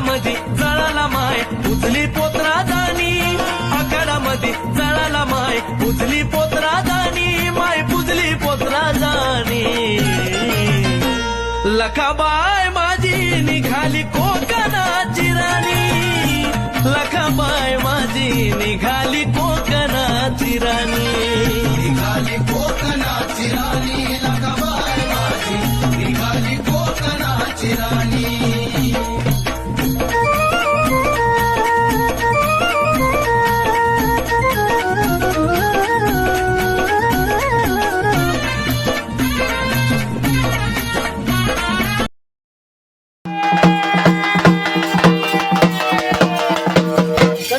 आखाडामध्ये जळाला माय उजली पोत्रा जाणी, आखाडामध्ये जळाला माय उजली पोत्रा जाणी, माय पुजली पोत्रा जाणी. लखाबाय माझी निघाली कोकणाची राणी, लखाबाय माझी निघाली कोकणाची राणी, निघाली कोकणाची राणी, लखाबाय माझी निघाली कोकणाची राणी.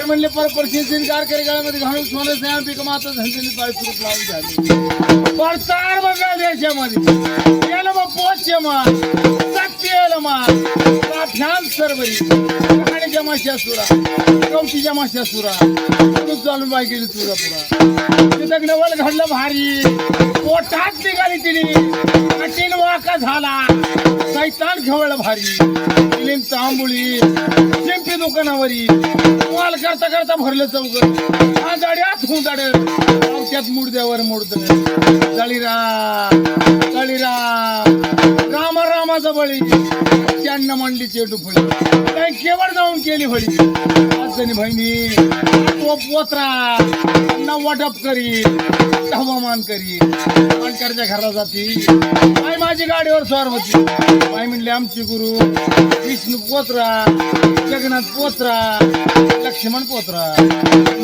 म्हणले परपर्षी कारकरी गाळ्यामध्ये घालून सोनं स्नेहा पीक माता झंझणी पाय सुरूप लावून झाली पडतार बघा देशामध्ये येलं मग पोचचे मान सत्य मान काठ्यान सरवरी आणि जमाशा सुरा कवटी जमाशा सुरा चालून बाय गेली तुरा पुरा तिथं नवल घडलं भारी पोटात निघाली तिने कठीण वाका झाला सैतान खेवळ भारी तिने तांबुळी चिंपी दुकानावरी माल करता करता भरलं चौक आजाड्यात हुंदाड पावत्यात मुडद्यावर मोडत जळीरा जळीरा राम रामाचं बळी त्यांना मांडली चेटुफळी काय केवळ जाऊन केली फळी आजनी बहिणी तो पोत्रा त्यांना वाटप करी हवामान करी मानकरच्या घराला जाती माय माझी गाडीवर स्वार होती माय म्हणले आमची गुरु विष्णू पोत्रा जगन्नाथ पोत्रा लक्ष्मण पोत्रा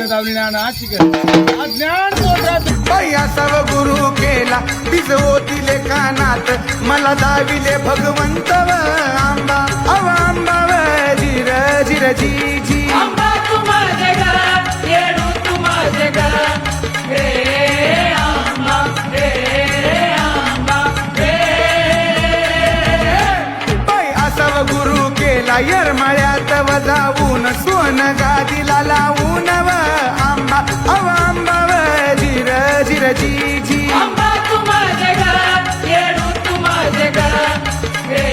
दावली नाची कर ज्ञान पोत्रा सर्व गुरु केला भिजवतीले कानात मला दाविले भगवंत आंबा अव आंबा जिर जिर जी जी आंबा तू माझे घर येडू तू माझे घर रे आंबा रे आंबा रे. असव गुरु केला येरमळ्यात वजावून सोन गादीला लावून आंबा अव आंबा जिर जिर जी जी आंबा तू माझे घर येडू तू माझे घर रे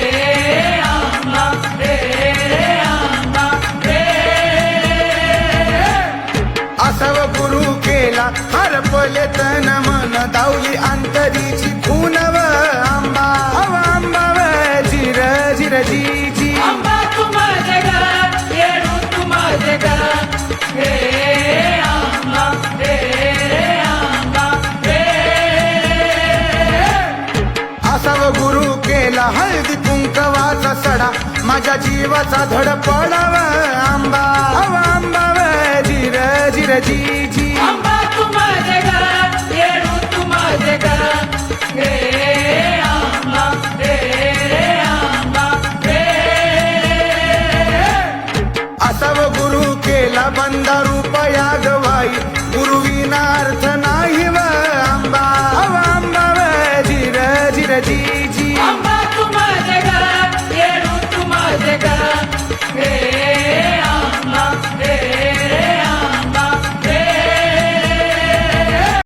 आंबा रे आंबा रे. असव गुरु केला हरपले तन मन दावली अंतरीची खूनव आंबा अव आंबा जिर जिर जी जी आंबा तू माझे घर येडू तू माझे घर रे आंबा रे आंबा रे. असाव गुरु केला हळदी कुंकवाचा सडा माझ्या जीवाचा धडपडाव आंबा अव आंबा जिर जिर जी